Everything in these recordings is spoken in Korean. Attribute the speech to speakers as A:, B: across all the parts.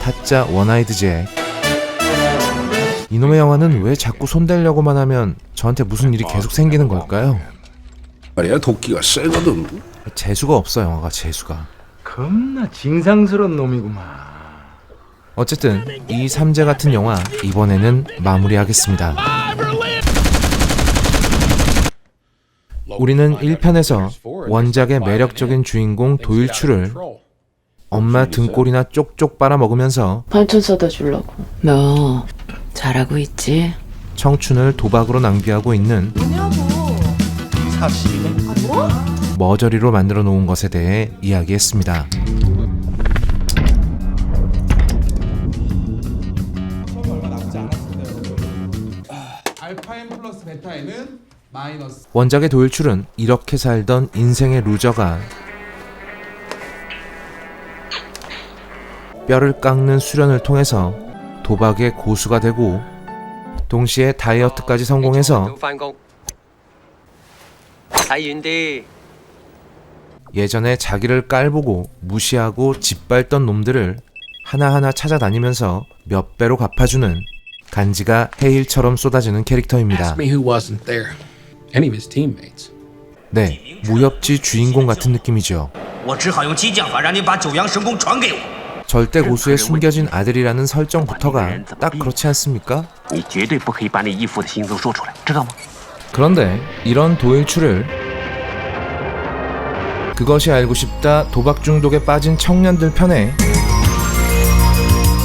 A: 타짜 원아이드 잭. 이놈의 영화는 왜 자꾸 손대려고만 하면 저한테 무슨 일이 계속 생기는 걸까요?
B: 말이야, 도끼가 세거든.
A: 재수가 없어, 영화가. 재수가.
C: 겁나 징상스러운 놈이구만.
A: 어쨌든 이 삼재 같은 영화 이번에는 마무리하겠습니다. 우리는 1편에서 원작의 매력적인 주인공 도일출을 엄마 등골이나 쪽쪽 빨아먹으면서
D: 반찬 사다 주려고. 너 잘하고 있지?
A: 청춘을 도박으로 낭비하고 있는 머저리로 만들어 놓은 것에 대해 이야기했습니다.
E: 알파N 플러스 베타N은 마이너스.
A: 원작의 도일출은 이렇게 살던 인생의 루저가 뼈를 깎는 수련을 통해서 도박의 고수가 되고 동시에 다이어트까지 성공해서 예전에 자기를 깔보고 무시하고 짓밟던 놈들을 하나하나 찾아다니면서 몇 배로 갚아주는 간지가 해일처럼 쏟아지는 캐릭터입니다.
B: Ask me who wasn't there. Any of his teammates.
A: 네, 무협지 주인공 같은 느낌이죠. 절대 고수의 숨겨진 아들이라는 설정부터가 딱 그렇지 않습니까? 그런데 이런 도일출을 그것이 알고 싶다 도박 중독에 빠진 청년들 편에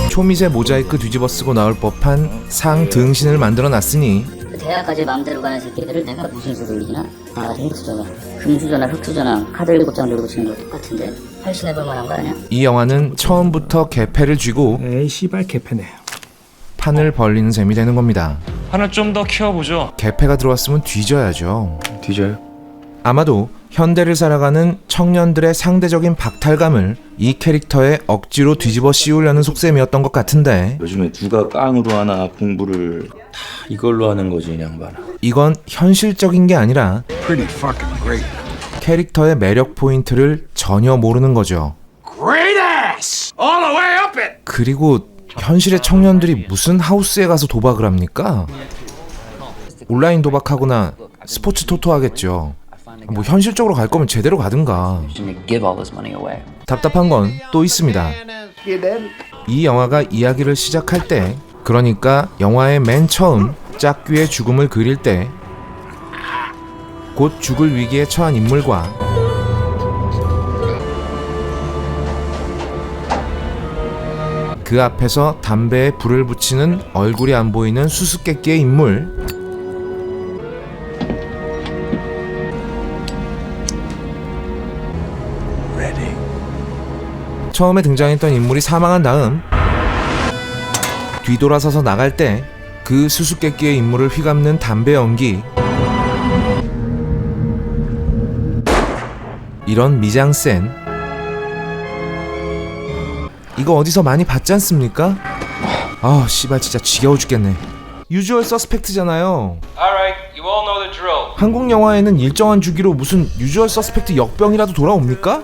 A: 초미세 모자이크 뒤집어 쓰고 나올 법한 상등신을 만들어 놨으니
F: 대학까지 마음대로 가는 새끼들을 내가 무슨 수를 이기나? 나 같은 흑수저가 금수저나 흑수저나 카드 7장 들고 치는 거 똑같은데 할신해볼 만한 거 아니야?
A: 이 영화는 처음부터 개패를 쥐고
C: 에이 씨발 개패네.
A: 판을 벌리는 셈이 되는 겁니다.
G: 판을 좀 더 키워보죠.
A: 개패가 들어왔으면 뒤져야죠.
C: 뒤져요?
A: 아마도 현대를 살아가는 청년들의 상대적인 박탈감을 이 캐릭터에 억지로 뒤집어 씌우려는 속셈이었던 것 같은데
H: 요즘에 누가 깡으로 하나 공부를 다 이걸로 하는 거지 이 양반아.
A: 이건 현실적인 게 아니라
B: Pretty fucking great.
A: 캐릭터의 매력 포인트를 전혀 모르는 거죠.
B: Great ass! All the way up it!
A: 그리고 현실의 청년들이 무슨 하우스에 가서 도박을 합니까? 온라인 도박하거나 스포츠 토토 하겠죠. 뭐 현실적으로 갈 거면 제대로 가든가. 답답한 건 또 있습니다. 이 영화가 이야기를 시작할 때, 그러니까 영화의 맨 처음 짝귀의 죽음을 그릴 때 곧 죽을 위기에 처한 인물과 그 앞에서 담배에 불을 붙이는 얼굴이 안 보이는 수수께끼의 인물, 처음에 등장했던 인물이 사망한 다음 뒤돌아서서 나갈 때 그 수수께끼의 인물을 휘감는 담배 연기, 이런 미장센 이거 어디서 많이 봤지 않습니까? 아 씨발 진짜 지겨워 죽겠네. 유주얼 서스펙트잖아요. 한국 영화에는 일정한 주기로 무슨 유주얼 서스펙트 역병이라도 돌아옵니까?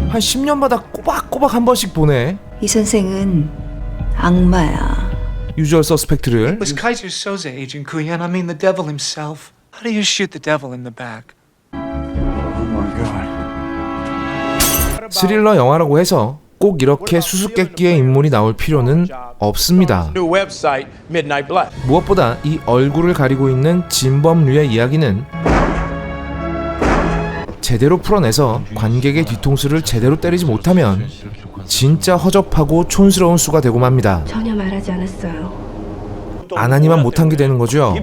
A: 한 10년마다 꼬박꼬박 한 번씩 보네.
I: 이 선생은 악마야.
A: 유주얼 서스펙트를.
J: Was Kaiser Soze Agent Kuyan? I mean the devil himself. How do you shoot the devil in the back?
A: 스릴러 영화라고 해서 꼭 이렇게 수수께끼의 인물이 나올 필요는 없습니다. 무엇보다 이 얼굴을 가리고 있는 진범류의 이야기는 제대로 풀어내서 관객의 뒤통수를 제대로 때리지 못하면 진짜 허접하고 촌스러운 수가 되고 맙니다.
I: 전혀 말하지 않았어요.
A: 안 하니만 못한 게 되는 거죠.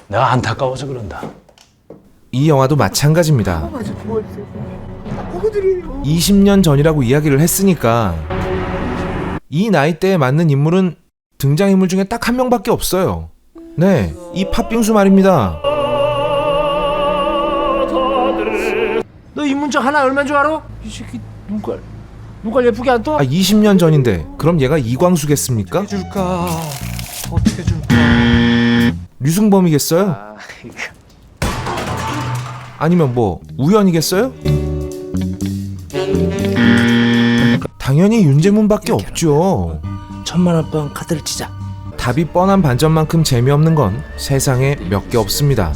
H: 내가 안타까워서 그런다.
A: 이 영화도 마찬가지입니다. 20년 전이라고 이야기를 했으니까 이 나이대에 맞는 인물은 등장인물 중에 딱 한 명밖에 없어요. 네, 이 팥빙수 말입니다.
C: 너 이 문장 하나 얼마인 줄 알아? 이 새끼 눈깔 예쁘게 안 떠?
A: 20년 전인데 그럼 얘가 이광수겠습니까?
J: 줄까? 어떻게 줄까?
A: 류승범이겠어요? 아니면 뭐 우연이겠어요? 당연히 윤제문밖에 없죠.
C: 1000만원 카드를 치자.
A: 답이 뻔한 반전만큼 재미없는 건 세상에 몇 개 없습니다.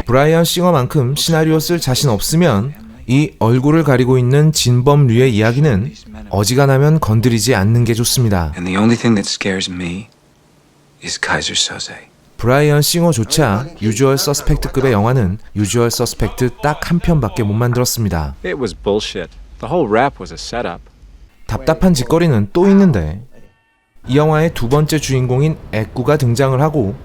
A: 브라이언 싱어만큼 시나리오 쓸 자신 없으면 이 얼굴을 가리고 있는 진범류의 이야기는 어지간하면 건드리지 않는 게 좋습니다.
J: And the only thing that scares me is Kaiser Soze.
A: 브라이언 싱어조차 유주얼 서스펙트급의 영화는 유주얼 서스펙트 딱 한 편밖에 못 만들었습니다.
G: It was bullshit. The whole rap was a setup.
A: 답답한 짓거리는 또 있는데 이 영화의 두 번째 주인공인 애꾸가 등장을 하고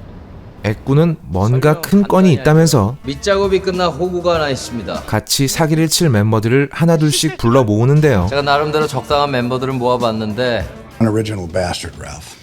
A: 애꾸는 뭔가 큰 건이 있다면서
C: 밑작업이 끝나 호구가 하나 있습니다.
A: 같이 사기를 칠 멤버들을 하나둘씩 불러 모으는데요.
C: 제가 나름대로 적당한 멤버들을 모아봤는데
B: An original bastard, Ralph.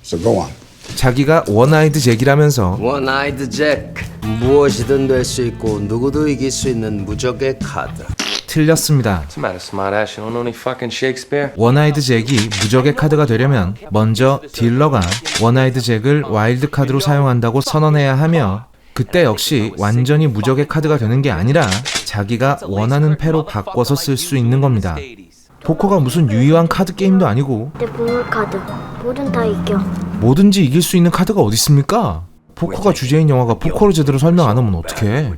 B: So go on.
A: 자기가 원아이드 잭이라면서
C: 원아이드 잭, 무엇이든 될 수 있고 누구도 이길 수 있는 무적의 카드.
A: 틀렸습니다.
G: What's the matter, smartass? You don't know any fucking Shakespeare?
A: 원아이드 잭이 무적의 카드가 되려면 먼저 딜러가 원아이드 잭을 와일드 카드로 사용한다고 선언해야 하며 그때 역시 완전히 무적의 카드가 되는 게 아니라 자기가 원하는 패로 바꿔서 쓸 수 있는 겁니다. 포커가 무슨 유희왕 카드 게임도 아니고
I: 내 보물 카드. 뭐든 다 이겨.
A: 뭐든지 이길 수 있는 카드가 어디 있습니까? 포커가 주제인 영화가 포커를 제대로 설명 안 하면 어떡해.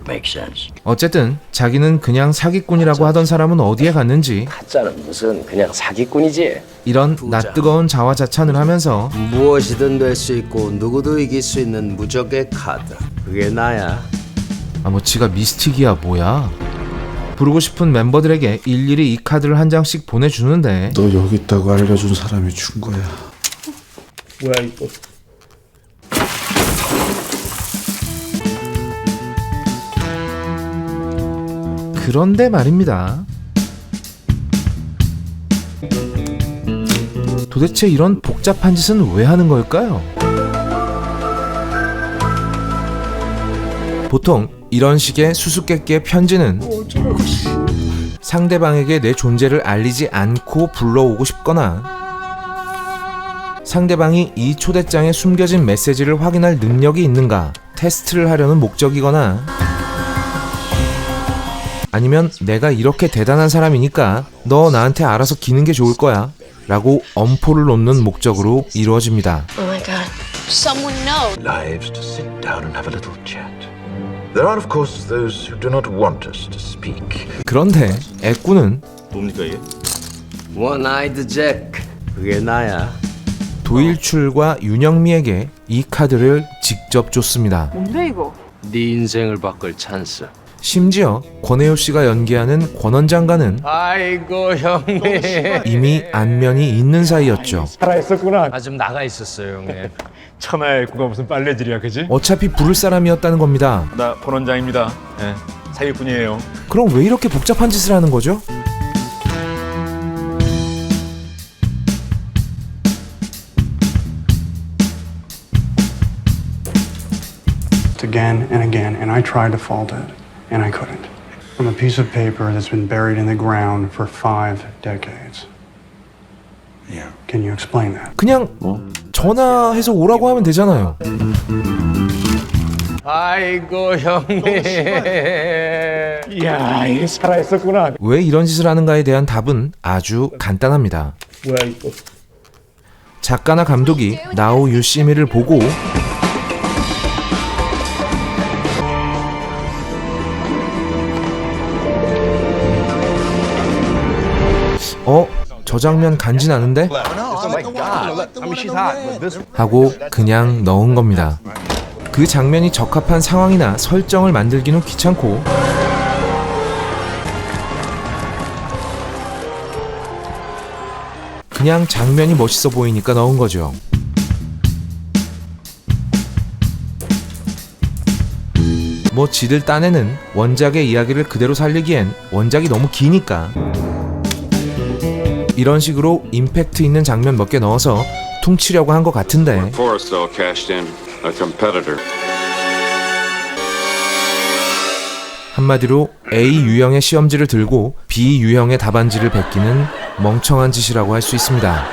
A: 어쨌든 자기는 그냥 사기꾼이라고 하던 사람은 어디에 갔는지
C: 가짜는 무슨 그냥 사기꾼이지.
A: 이런 낯뜨거운 자화자찬을 하면서
C: 무엇이든 될 수 있고 누구도 이길 수 있는 무적의 카드. 그게 나야.
A: 뭐 지가 미스틱이야 뭐야. 부르고 싶은 멤버들에게 일일이 이 카드를 한 장씩 보내주는데
B: 너 여기 있다고 알려준 사람이 준 거야.
C: 뭐야 이거?
A: 그런데 말입니다. 도대체 이런 복잡한 짓은 왜 하는 걸까요? 보통 이런 식의 수수께끼의 편지는 상대방에게 내 존재를 알리지 않고 불러오고 싶거나 상대방이 이 초대장에 숨겨진 메시지를 확인할 능력이 있는가 테스트를 하려는 목적이거나 아니면 내가 이렇게 대단한 사람이니까 너 나한테 알아서 기는 게 좋을 거야 라고 엄포를 놓는 목적으로 이루어집니다.
I: Oh my god. Someone knows.
J: Lives to sit down and have a little chat. There are of course those who do not want us to speak.
A: 그런데 애꾸는
H: 뭡니까 이게?
C: 원아이드 잭. 그게 나야.
A: 도일출과 윤영미에게 이 카드를 직접 줬습니다.
I: 뭔데 이거?
C: 네 인생을 바꿀 찬스.
A: 심지어 권혜요 씨가 연기하는 권원 장관은
C: 아이고 형님.
A: 이미 안면이 있는 사이였죠.
C: 아 좀 나가 있었어요 형님.
G: 천하의 애꾸가 무슨 빨래질이야, 그지?
A: 어차피 부를 사람이었다는 겁니다.
G: 나 권원장입니다. 네, 사기꾼이에요.
A: 그럼 왜 이렇게 복잡한 짓을 하는 거죠?
K: Again and again, and I tried to fault it, and I couldn't. From a piece of paper that's been buried in the ground for 5 decades. Yeah. Can you explain that?
A: 그냥 전화해서 오라고 하면 되잖아요.
C: 아이고 형님.
G: 이야, 이게 살아있었구나.
A: 왜 이런 짓을 하는가에 대한 답은 아주 간단합니다.
C: 뭐야 이거?
A: 작가나 감독이 나우 유시미를 보고 저 장면 간지나는데? 하고 그냥 넣은 겁니다. 그 장면이 적합한 상황이나 설정을 만들기는 귀찮고 그냥 장면이 멋있어 보이니까 넣은 거죠. 뭐 지들 딴에는 원작의 이야기를 그대로 살리기엔 원작이 너무 기니까 이런 식으로 임팩트 있는 장면 몇 개 넣어서 퉁치려고 한 것 같은데
J: Forrestal cashed in a competitor.
A: 한마디로 A 유형의 시험지를 들고 B 유형의 답안지를 베끼는 멍청한 짓이라고 할 수 있습니다.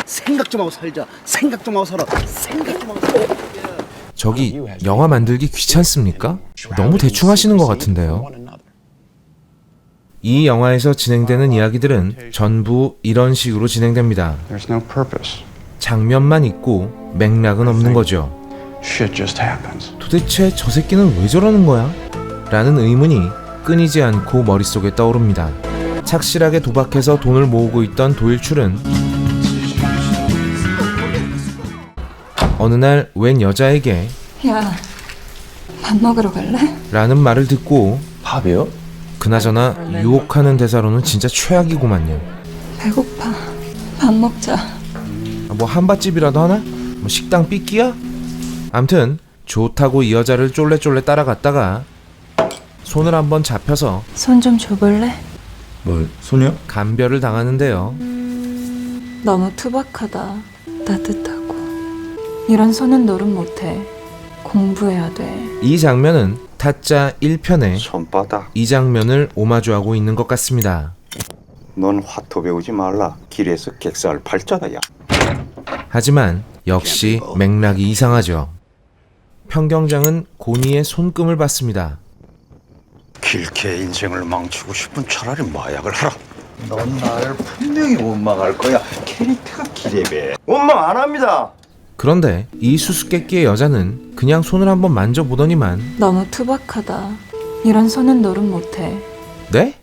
C: 생각 좀 하고 살자. 생각 좀 하고 살아. 생각 좀 하고 살아.
A: 저기 영화 만들기 귀찮습니까? 너무 대충 하시는 것 같은데요. 이 영화에서 진행되는 이야기들은 전부 이런 식으로 진행됩니다.
K: There's no purpose.
A: 장면만 있고 맥락은 없는 거죠.
K: Shit just happens.
A: 도대체 저 새끼는 왜 저러는 거야? 라는 의문이 끊이지 않고 머릿속에 떠오릅니다. 착실하게 도박해서 돈을 모으고 있던 도일출은 어느 날 웬 여자에게
I: 야, 밥 먹으러 갈래?
A: 라는 말을 듣고
H: 밥이요?
A: 그나저나 유혹하는 대사로는 진짜 최악이구만요.
I: 배고파. 밥 먹자.
A: 뭐 한밭집이라도 하나? 뭐 식당 삐끼야? 암튼 좋다고 이 여자를 쫄래쫄래 따라갔다가 손을 한번 잡혀서
I: 손 좀 줘볼래?
H: 뭐 소녀?
A: 감별을 당하는데요.
I: 너무 투박하다. 따뜻하고. 이런 손은 노릇 못해. 공부해야 돼.
A: 이 장면은 타짜 1편에
B: 손바닥.
A: 이 장면을 오마주하고 있는 것 같습니다.
B: 넌 화토 배우지 말라. 길에서 객살 팔자다야.
A: 하지만 역시 맥락이 이상하죠. 평경장은 고니의 손금을 받습니다.
B: 길게 인생을 망치고 싶은 차라리 마약을 하라. 넌 나를 분명히 원망할 거야. 캐릭터가 기레배. 원망 안 합니다.
A: 그런데 이 수수께끼의 여자는 그냥 손을 한번 만져보더니만
I: 너무 투박하다. 이런 손은 노릇 못해.
A: 네?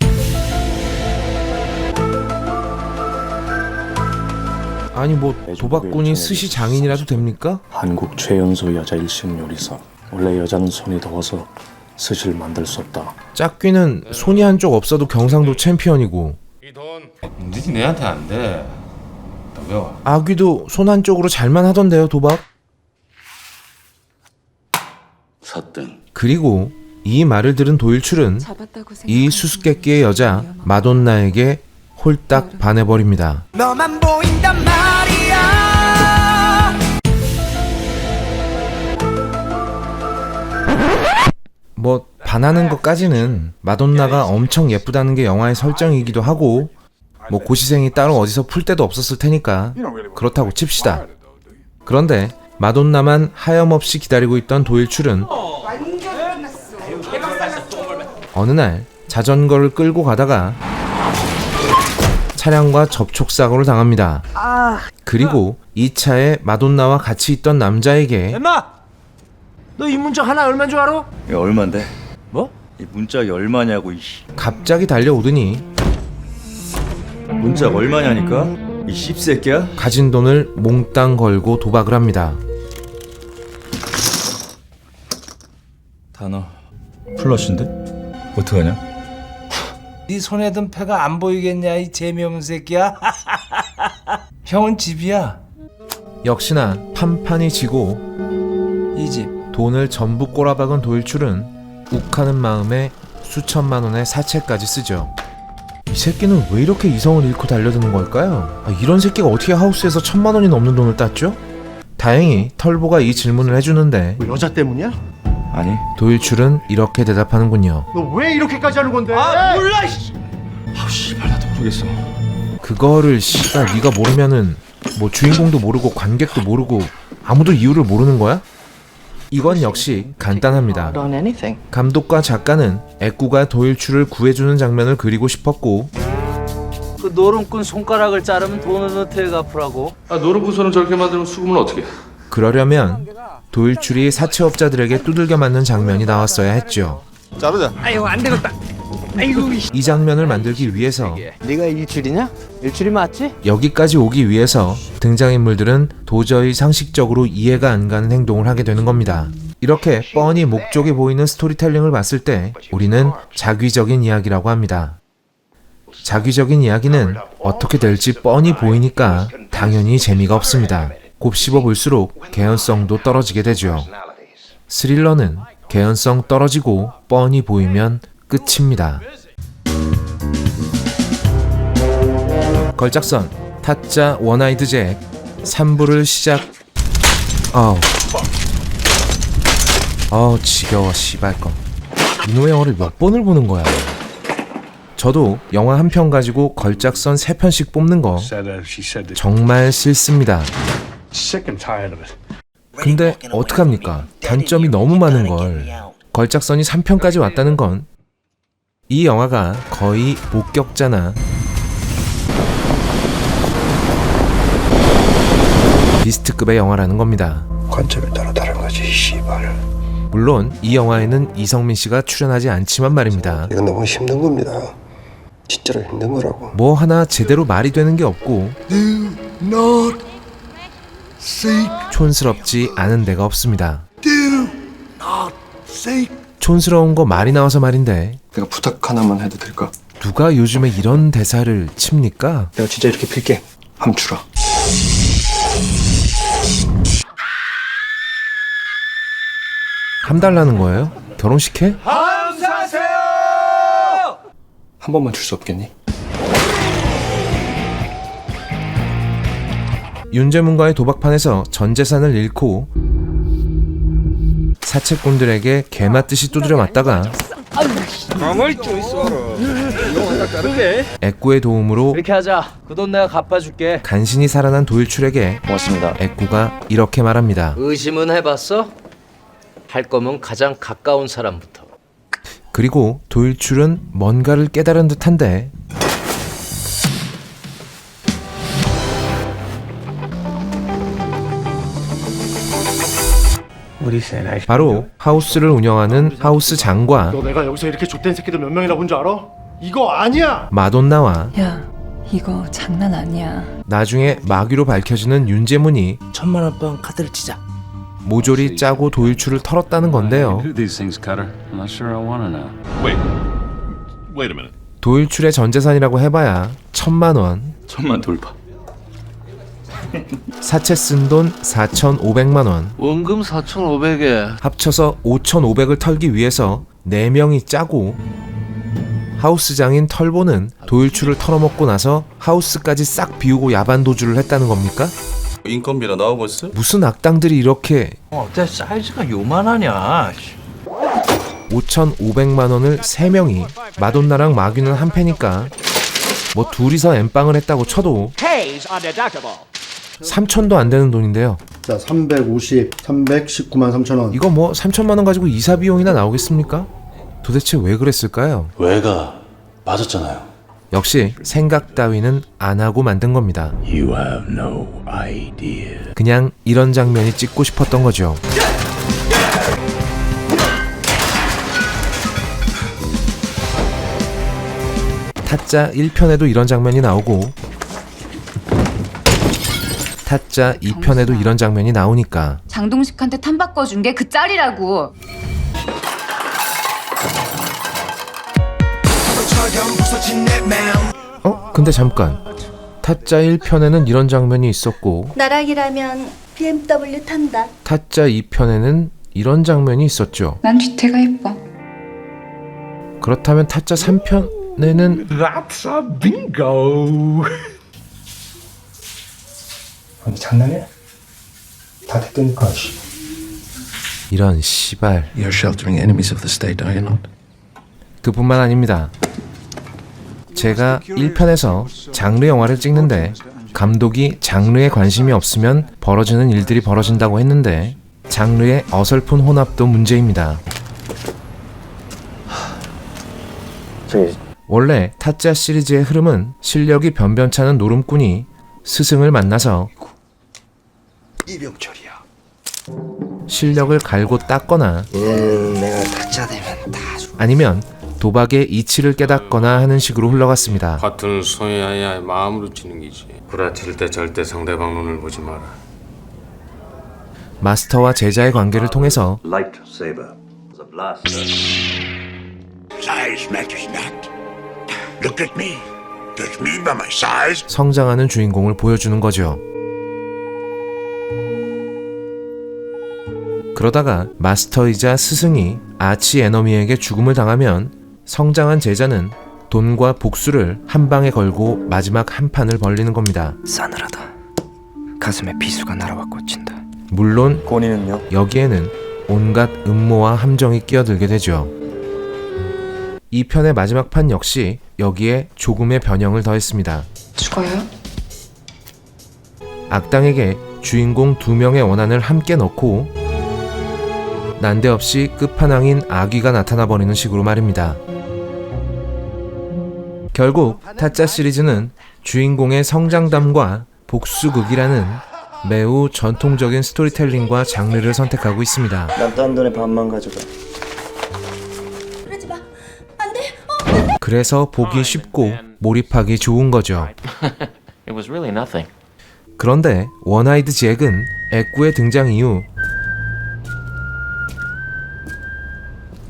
A: 아니 뭐 도박꾼이 스시 장인이라도 됩니까?
L: 한국 최연소 여자 1식 요리사. 원래 여자는 손이 더워서 스시를 만들 수 없다.
A: 짝귀는 손이 한쪽 없어도 경상도 챔피언이고
C: 니지 내한테 안 돼. 너 배워.
A: 아귀도 손 한쪽으로 잘만 하던데요 도박?
H: 사땡.
A: 그리고 이 말을 들은 도일출은
I: 잡았다고
A: 이 수수께끼의 여자 마돈나에게 홀딱 반해버립니다.
C: 너만 보인단 말이야.
A: 뭐 반하는 것까지는 마돈나가 엄청 예쁘다는 게 영화의 설정이기도 하고 뭐 고시생이 따로 어디서 풀 데도 없었을 테니까 그렇다고 칩시다. 그런데 마돈나만 하염없이 기다리고 있던 도일출은 어느 날 자전거를 끌고 가다가 차량과 접촉사고를 당합니다. 그리고 이 차에 마돈나와 같이 있던 남자에게
C: 엠마, 너 이 문자 하나 얼마인 줄 알아?
H: 이거 얼만데?
C: 뭐?
H: 이 문자가 얼마냐고 이씨.
A: 갑자기 달려오더니
H: 문자가 얼마냐니까? 이 씹새끼야?
A: 가진 돈을 몽땅 걸고 도박을 합니다.
H: 단어 플러시인데? 어떡하냐?
C: 네 손에 든 패가 안 보이겠냐 이 재미없는 새끼야. 형은 집이야.
A: 역시나 판판이 지고
C: 이 집.
A: 돈을 전부 꼬라박은 도일출은 욱하는 마음에 수천만 원의 사채까지 쓰죠. 이 새끼는 왜 이렇게 이성을 잃고 달려드는 걸까요? 이런 새끼가 어떻게 하우스에서 1,000만 원이 넘는 돈을 땄죠? 다행히 털보가 이 질문을 해주는데
C: 뭐 여자 때문이야?
H: 아니.
A: 도일출은 이렇게 대답하는군요.
C: 너 왜 이렇게까지 하는 건데? 아 몰라.
H: 씨발 나도 모르겠어.
A: 그거를 씨발 네가 모르면은 뭐 주인공도 모르고 관객도 모르고 아무도 이유를 모르는 거야? 이건 역시 간단합니다. 감독과 작가는 애꾸가 도일출을 구해주는 장면을 그리고 싶었고
C: 그 노름꾼 손가락을 자르면 돈은 어떻게 갚으라고?
G: 아 노르부서는 저렇게 만들면 수금은 어떻게?
A: 그러려면 도일출이 사채업자들에게 두들겨 맞는 장면이 나왔어야 했죠.
B: 자르자.
C: 아이고 안 되겠다. 아이고.
A: 이 장면을 만들기 위해서
C: 네가 일출이냐? 일출이 맞지?
A: 여기까지 오기 위해서 등장인물들은 도저히 상식적으로 이해가 안 가는 행동을 하게 되는 겁니다. 이렇게 뻔히 목적이 보이는 스토리텔링을 봤을 때 우리는 자귀적인 이야기라고 합니다. 자귀적인 이야기는 어떻게 될지 뻔히 보이니까 당연히 재미가 없습니다. 곱씹어 볼수록 개연성도 떨어지게 되죠. 스릴러는 개연성 떨어지고 뻔히 보이면 끝입니다. 걸작선 타짜 원아이드 잭 3부를 시작. 지겨워 씨발껌. 이놈의 영화를 몇 번을 보는 거야. 저도 영화 한 편 가지고 걸작선 3편씩 뽑는 거 정말 싫습니다. 근데 어떡합니까? 단점이 너무 많은 걸. 걸작선이 3편까지 왔다는 건 이 영화가 거의 목격자나 비스트급의 영화라는 겁니다.
K: 관점에 따라 다른 거지, 씨발.
A: 물론 이 영화에는 이성민 씨가 출연하지 않지만 말입니다.
K: 이건 너무 힘든 겁니다. 진짜로 힘든 거라고.
A: 뭐 하나 제대로 말이 되는 게 없고 촌스럽지 않은 데가 없습니다. 촌스러운 거 말이 나와서 말인데
K: 내가 부탁 하나만 해도 될까?
A: 누가 요즘에 이런 대사를 칩니까?
K: 내가 진짜 이렇게 빌게. 함 주라.
A: 함 달라는 거예요? 결혼식 해?
K: 한 번만 줄 수 없겠니?
A: 윤재문과의 도박판에서 전 재산을 잃고 사채꾼들에게 개맞듯이 두드려 맞다가 애꾸의 도움으로
C: 이렇게 하자. 그 돈 내가 갚아줄게.
A: 간신히 살아난 도일출에게
H: 고맙습니다.
A: 애꾸가 이렇게 말합니다.
C: 의심은 해봤어? 할 거면 가장 가까운 사람부터.
A: 그리고 도일출은 뭔가를 깨달은 듯한데 바로 하우스를 운영하는 하우스 장과
L: 너 내가 여기서 이렇게 좆된 새끼들 몇 명이나 본 줄 알아? 이거 아니야!
A: 마돈나와
I: 야, 이거 장난 아니야.
A: 나중에 마귀로 밝혀지는 윤재문이
C: 1000만 원 카드를 치자.
A: 모조리 짜고 도일출을 털었다는 건데요. 도일출의 전재산이라고 해봐야 1000만 원,
H: 1000만 돌파.
A: 사채 쓴 돈 4,500만 원,
G: 원금 4,500에
A: 합쳐서 5,500을 털기 위해서 4명이 짜고 하우스장인 털보는 도일출을 털어먹고 나서 하우스까지 싹 비우고 야반 도주를 했다는 겁니까?
H: 인건비라 나오고 있어?
A: 무슨 악당들이 이렇게
C: 어때 사이즈가 요만하냐?
A: 5,500만 원을 3명이 마돈나랑 마귀는 한 패니까 뭐 둘이서 엠빵을 했다고 쳐도 3천도 안 되는 돈인데요.
K: 자, 319만 3천 원.
A: 이거 뭐 3천만 원 가지고 이사 비용이나 나오겠습니까? 도대체 왜 그랬을까요?
L: 왜가 맞았잖아요.
A: 역시 생각 따위는 안 하고 만든 겁니다.
L: You have no idea.
A: 그냥 이런 장면이 찍고 싶었던 거죠. 타짜 1편에도 이런 장면이 나오고 타짜 2편에도 이런 장면이 나오니까
I: 장동식한테 탄 바꿔준 게 그 짤이라고.
A: 근데 잠깐 타짜 1편에는 이런 장면이 있었고
M: 나락이라면 BMW 탄다.
A: 타짜 2편에는 이런 장면이 있었죠.
I: 난 뒤태가 예뻐.
A: 그렇다면 타짜 3편에는
L: That's a bingo.
K: 아니, 장난해? 다 됐다니까.
A: 이런 시발.
J: You're sheltering enemies of the state, are you not?
A: 그뿐만 아닙니다. 제가 1편에서 장르 영화를 찍는데 감독이 장르에 관심이 없으면 벌어지는 일들이 벌어진다고 했는데 장르의 어설픈 혼합도 문제입니다. 원래 타짜 시리즈의 흐름은 실력이 변변찮은 노름꾼이 스승을 만나서
B: 이병철이야.
A: 실력을 갈고 닦거나
B: 내가 타짜 되면 다
A: 아니면 도박의 이치를 깨닫거나 하는 식으로 흘러갔습니다.
G: 같은 소야야 마음으로 치는 기지. 구라칠 때 절대 상대방 눈을 보지 마라.
A: 마스터와 제자의 관계를 통해서
J: Lightsaber was a blaster.
B: Size matters not. Look at me. Judge me by my size.
A: 성장하는 주인공을 보여주는 거죠. 그러다가 마스터이자 스승이 아치 에너미에게 죽음을 당하면 성장한 제자는 돈과 복수를 한 방에 걸고 마지막 한 판을 벌리는 겁니다.
C: 싸늘하다. 가슴에 비수가 날아와 꽂힌다.
A: 물론
H: 권위는요?
A: 여기에는 온갖 음모와 함정이 끼어들게 되죠. 이 편의 마지막 판 역시 여기에 조금의 변형을 더했습니다.
I: 죽어요?
A: 악당에게 주인공 2명의 원한을 함께 넣고 난데없이 끝판왕인 아귀가 나타나 버리는 식으로 말입니다. 결국 타짜 시리즈는 주인공의 성장담과 복수극이라는 매우 전통적인 스토리텔링과 장르를 선택하고 있습니다.
H: 난 딴 돈에 반만 가져가.
M: 그러지 마. 안 돼.
A: 그래서 보기 쉽고 몰입하기 좋은 거죠.
L: It was really nothing.
A: 그런데 원아이드 잭은 액구의 등장 이후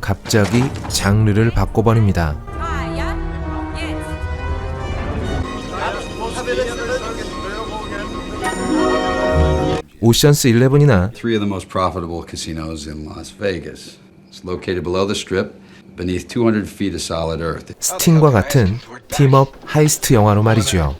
A: 갑자기 장르를 바꿔버립니다. 오션스 11이나
N: Three of the most profitable casinos in Las Vegas. It's located below the strip, beneath 200 feet of solid earth.
A: 스팅과 같은 팀업 하이스트 영화로 말이죠.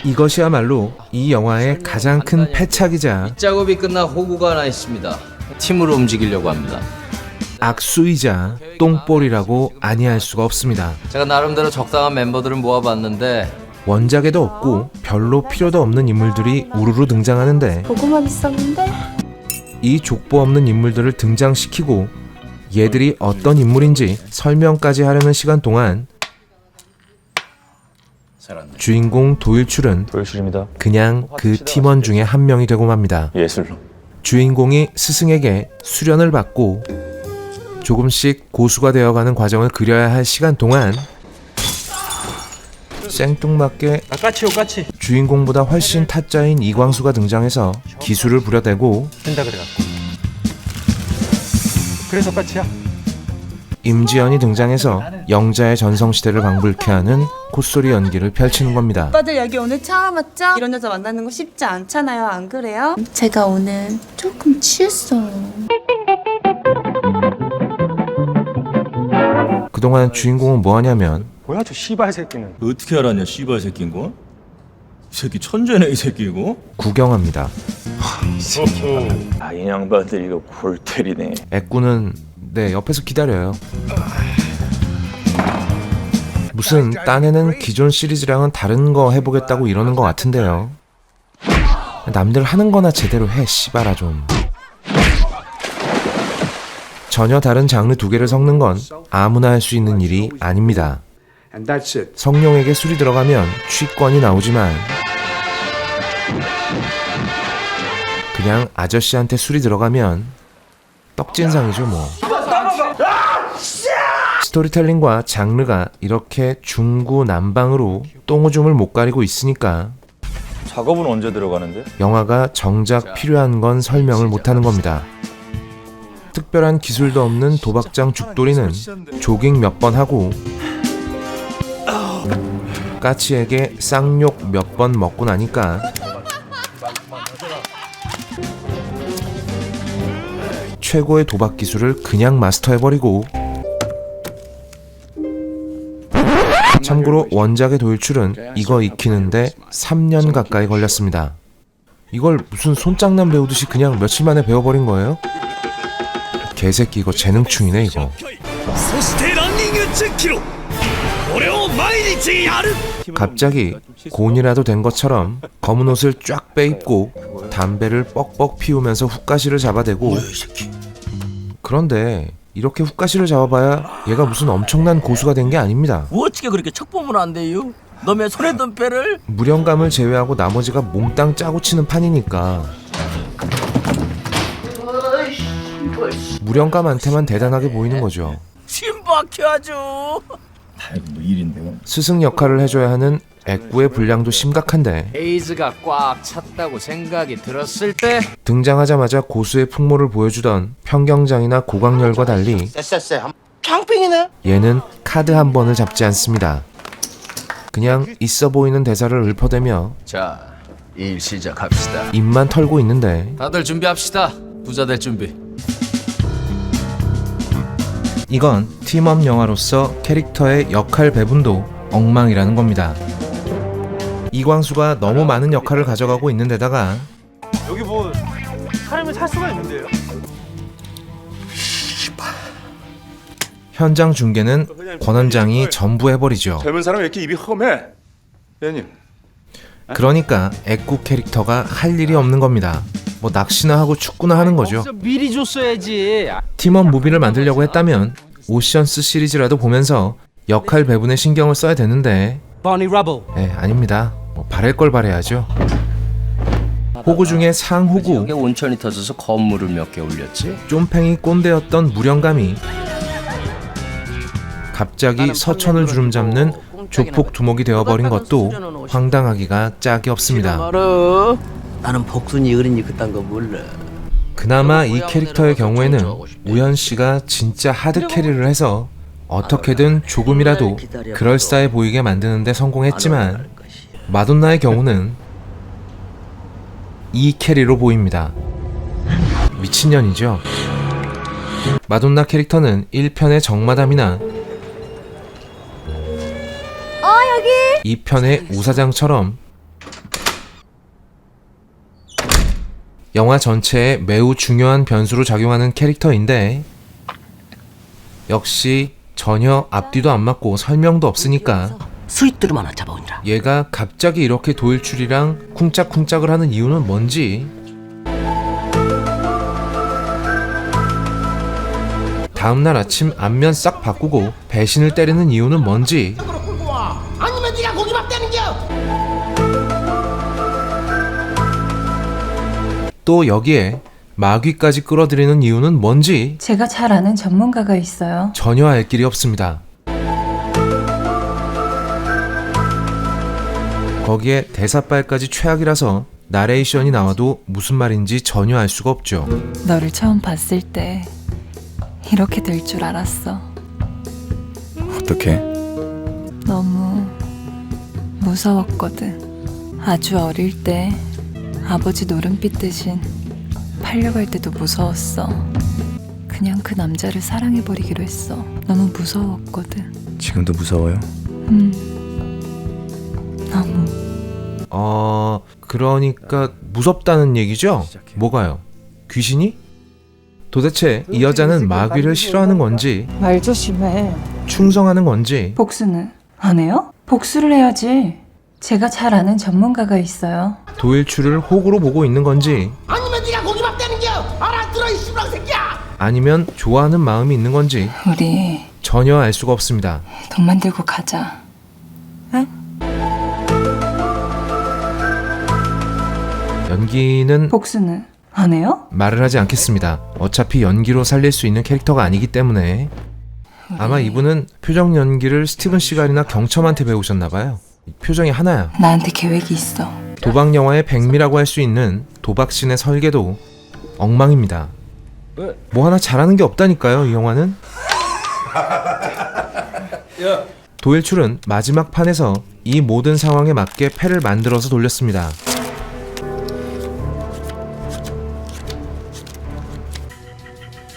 A: 이것이야말로 이 영화의 가장 큰 패착이자
O: 작업이 끝나 호구가 하나 있습니다. 팀으로 움직이려고 합니다.
A: 악수이자 똥볼이라고 아니할 수가 없습니다.
O: 제가 나름대로 적당한 멤버들을 모아봤는데
A: 원작에도 없고 별로 필요도 없는 인물들이 우르르 등장하는데
M: 보고만 있었는데.
A: 이 족보 없는 인물들을 등장시키고 얘들이 어떤 인물인지 설명까지 하려는 시간 동안 주인공 도일출은
L: 도일출입니다.
A: 그냥 그 팀원 중에 한 명이 되고 맙니다.
L: 예술로.
A: 주인공이 스승에게 수련을 받고 조금씩 고수가 되어가는 과정을 그려야 할 시간 동안 생뚱맞게 주인공보다 훨씬 타짜인 이광수가 등장해서 기술을 부려대고
K: 된다 그래갖고. 그래서 까치야.
A: 임지연이 등장해서 영자의 전성시대를 방불케 하는 콧소리 연기를 펼치는 겁니다.
M: 오빠들 여기 오늘 처음 왔죠? 이런 여자 만나는 거 쉽지 않잖아요. 안 그래요? 제가 오늘 조금 취했어요.
A: 그동안 주인공은 뭐하냐면
K: 뭐야 저 씨발 새끼는.
H: 어떻게 알았냐 씨발 새끼인 거? 이 새끼 천재네 이 새끼 이거?
A: 구경합니다.
H: 아 이 양반들 이거 골 때리네.
A: 액구는 옆에서 기다려요. 무슨 딴에는 기존 시리즈랑은 다른 거 해보겠다고 이러는 것 같은데요. 남들 하는 거나 제대로 해 씨발아 좀. 전혀 다른 장르 2개를 섞는 건 아무나 할 수 있는 일이 아닙니다. 성룡에게 술이 들어가면 취권이 나오지만 그냥 아저씨한테 술이 들어가면 떡진상이죠 뭐. 스토리텔링과 장르가 이렇게 중구난방으로 똥오줌을 못 가리고 있으니까
H: 작업은 언제 들어가는데?
A: 영화가 정작 필요한 건 설명을 못하는 겁니다. 특별한 기술도 없는 도박장 죽돌이는 조깅 몇 번 하고 까치에게 쌍욕 몇 번 먹고 나니까 최고의 도박 기술을 그냥 마스터해버리고, 참고로 원작의 도일출은 이거 익히는데 3년 가까이 걸렸습니다. 이걸 무슨 손장난 배우듯이 그냥 며칠 만에 배워버린 거예요? 개새끼 이거 재능충이네 이거. 갑자기 곤이라도 된 것처럼 검은 옷을 쫙 빼입고 담배를 뻑뻑 피우면서 훅가시를 잡아대고, 그런데 이렇게 훅가시를 잡아봐야 얘가 무슨 엄청난 고수가 된 게 아닙니다.
O: 어떻게 그렇게 척보면 안 돼요? 너의 손에 든 빼를?
A: 무령감을 제외하고 나머지가 몽땅 짜고 치는 판이니까 무령감한테만 대단하게 보이는 거죠.
O: 신박해 아주.
H: 뭐 일인데.
A: 스승 역할을 해줘야 하는 액구의 분량도 심각한데
O: 에이즈가 꽉 찼다고 생각이 들었을 때
A: 등장하자마자 고수의 풍모를 보여주던 평경장이나 고광렬과 달리 얘는 카드 한 번을 잡지 않습니다. 그냥 있어 보이는 대사를 읊어대며
O: 자, 일 시작합시다.
A: 입만 털고 있는데
O: 다들 준비합시다. 부자 될 준비.
A: 이건 팀업 영화로서 캐릭터의 역할 배분도 엉망이라는 겁니다. 이광수가 너무 많은 역할을 가져가고 있는 데다가
K: 여기 뭐 사람을 살 수가 있는데요?
A: 현장 중계는 권 원장이 전부 해버리죠.
L: 젊은 사람이 왜 이렇게 입이 험해? 회원님.
A: 그러니까 애국 캐릭터가 할 일이 없는 겁니다. 뭐 낚시나 하고 축구나 하는 거죠.
O: 미리 줬어야지.
A: 팀원 무비를 만들려고 했다면 오션스 시리즈라도 보면서 역할 배분에 신경을 써야 되는데 아닙니다. 뭐 바랄 걸 바래야죠. 호구 중에 상호구,
O: 여기 온천이 터져서 건물을 몇 개 올렸지.
A: 쫌팽이 꼰대였던 무령감이 갑자기 서천을 주름잡는 조폭 두목이 되어버린 것도 황당하기가 짝이 없습니다.
O: 나는 복순이 어린이 그딴 거 몰라.
A: 그나마 이 캐릭터의 경우에는 우현 씨가 진짜 하드 캐리를 해서 어떻게든 조금이라도 그럴싸해 보이게 만드는데 성공했지만 마돈나의 경우는 이 캐리로 보입니다. 미친년이죠. 마돈나 캐릭터는 1편의 정마담이나 2편의 우사장처럼 영화 전체에 매우 중요한 변수로 작용하는 캐릭터인데 역시 전혀 앞뒤도 안 맞고 설명도 없으니까
O: 수익들만 잡아오니라.
A: 얘가 갑자기 이렇게 도일출이랑 쿵짝쿵짝을 하는 이유는 뭔지, 다음날 아침 안면 싹 바꾸고 배신을 때리는 이유는 뭔지,
P: 아니면 네가 고기밥 되는겨.
A: 또 여기에 마귀까지 끌어들이는 이유는 뭔지
I: 제가 잘 아는 전문가가 있어요.
A: 전혀 알 길이 없습니다. 거기에 대사빨까지 최악이라서 나레이션이 나와도 무슨 말인지 전혀 알 수가 없죠.
I: 너를 처음 봤을 때 이렇게 될 줄 알았어.
H: 어떻게?
I: 너무 무서웠거든. 아주 어릴 때 아버지 노름빛 대신 팔려갈 때도 무서웠어. 그냥 그 남자를 사랑해버리기로 했어. 너무 무서웠거든.
H: 지금도 무서워요?
I: 너무.
A: 그러니까 무섭다는 얘기죠? 뭐가요? 귀신이? 도대체 이 여자는 마귀를 싫어하는 건지
I: 말 조심해.
A: 충성하는 건지
I: 복수는 안 해요? 복수를 해야지. 제가 잘 아는 전문가가 있어요.
A: 도일출을 호구로 보고 있는 건지
P: 아니면 네가 고기밥 되는겨. 알아들어 이 씨발 새끼야.
A: 아니면 좋아하는 마음이 있는 건지
I: 우리
A: 전혀 알 수가 없습니다.
I: 돈 만들고 가자. 응?
A: 연기는
I: 복수는 안 해요?
A: 말을 하지 않겠습니다. 어차피 연기로 살릴 수 있는 캐릭터가 아니기 때문에. 아마 이분은 표정 연기를 스티븐 시갈이나 경첨한테 배우셨나봐요. 표정이 하나야.
I: 나한테 계획이 있어.
A: 도박 영화의 백미라고 할 수 있는 도박신의 설계도 엉망입니다. 뭐 하나 잘하는 게 없다니까요, 이 영화는. 도일출은 마지막 판에서 이 모든 상황에 맞게 패를 만들어서 돌렸습니다.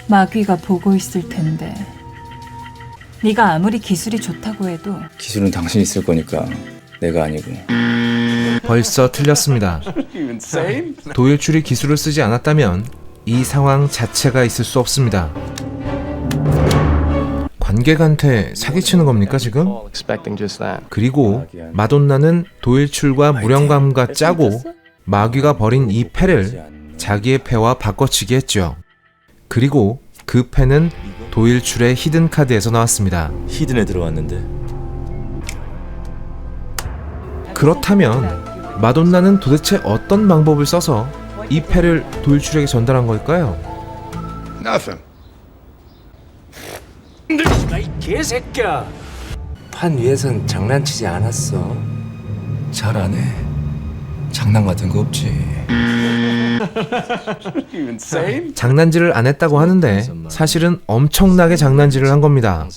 I: 마귀가 보고 있을 텐데. 네가 아무리 기술이 좋다고 해도
H: 기술은 당신이 쓸 거니까 내가 아니고.
A: 벌써 틀렸습니다. 도일출이 기술을 쓰지 않았다면 이 상황 자체가 있을 수 없습니다. 관객한테 사기치는 겁니까 지금? 그리고 마돈나는 도일출과 무령감과 짜고 마귀가 버린 이 패를 자기의 패와 바꿔치기 했죠. 그리고 그 패는 도일출의 히든 카드에서 나왔습니다.
H: 히든에 들어왔는데.
A: 그렇다면 마돈나는 도대체 어떤 방법을 써서 이 패를 도일출에게 전달한 걸까요?
J: Nothing.
C: 이 개새끼야. 판 위에선 장난치지 않았어.
H: 잘하네. 장난 같은 거 없지.
A: 장난질을 안 했다고 하는데 사실은 엄청나게 장난질을 한 겁니다.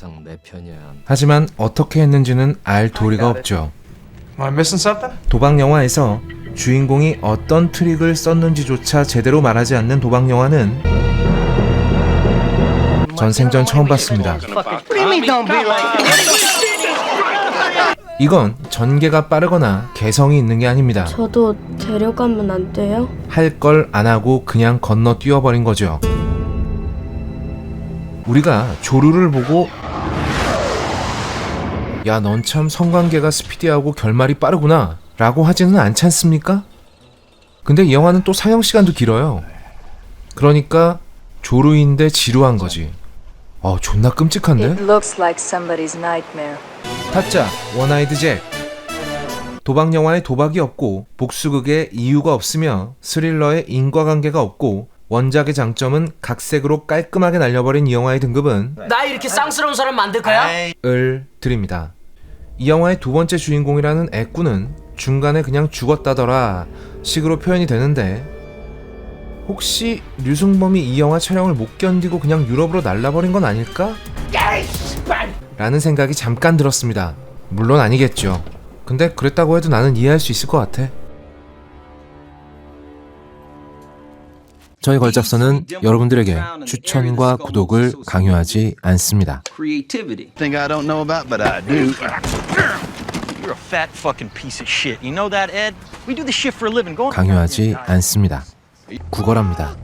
A: 하지만 어떻게 했는지는 알 도리가 없죠. 도박 영화에서 주인공이 어떤 트릭을 썼는지조차 제대로 말하지 않는 도박 영화는 전 생전 처음 봤습니다. 이건 전개가 빠르거나 개성이 있는 게 아닙니다.
Q: 저도 데려가면 안 돼요?
A: 할 걸 안 하고 그냥 건너 뛰어버린 거죠. 우리가 조루를 보고 야, 넌 참 성관계가 스피디하고 결말이 빠르구나 라고 하지는 않지 않습니까? 근데 이 영화는 또 상영시간도 길어요. 그러니까 조루인데 지루한 거지. 존나 끔찍한데?
I: looks like somebody's nightmare.
A: 타짜 원아이드 잭. 도박 영화에 도박이 없고 복수극에 이유가 없으며 스릴러에 인과관계가 없고 원작의 장점은 각색으로 깔끔하게 날려버린 이 영화의 등급은
P: 나 이렇게 쌍스러운 사람 만들 거야?
A: 을 드립니다. 이 영화의 두 번째 주인공이라는 애꾸는 중간에 그냥 죽었다더라 식으로 표현이 되는데 혹시 류승범이 이 영화 촬영을 못 견디고 그냥 유럽으로 날라버린 건 아닐까? 라는 생각이 잠깐 들었습니다. 물론 아니겠죠. 근데 그랬다고 해도 나는 이해할 수 있을 것 같아. 저희 걸작서는 여러분들에게 추천과 구독을 강요하지 않습니다.
B: Creativity. Thing I don't know about, but I do. You're a fat fucking piece of shit. You know that, Ed? We do this shit for a living. Go on.
A: 강요하지 않습니다. 구걸합니다.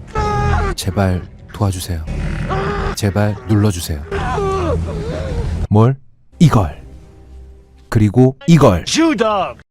A: 제발 도와주세요. 제발 눌러주세요. 뭘? 이걸. 그리고 이걸.
B: Jew dog.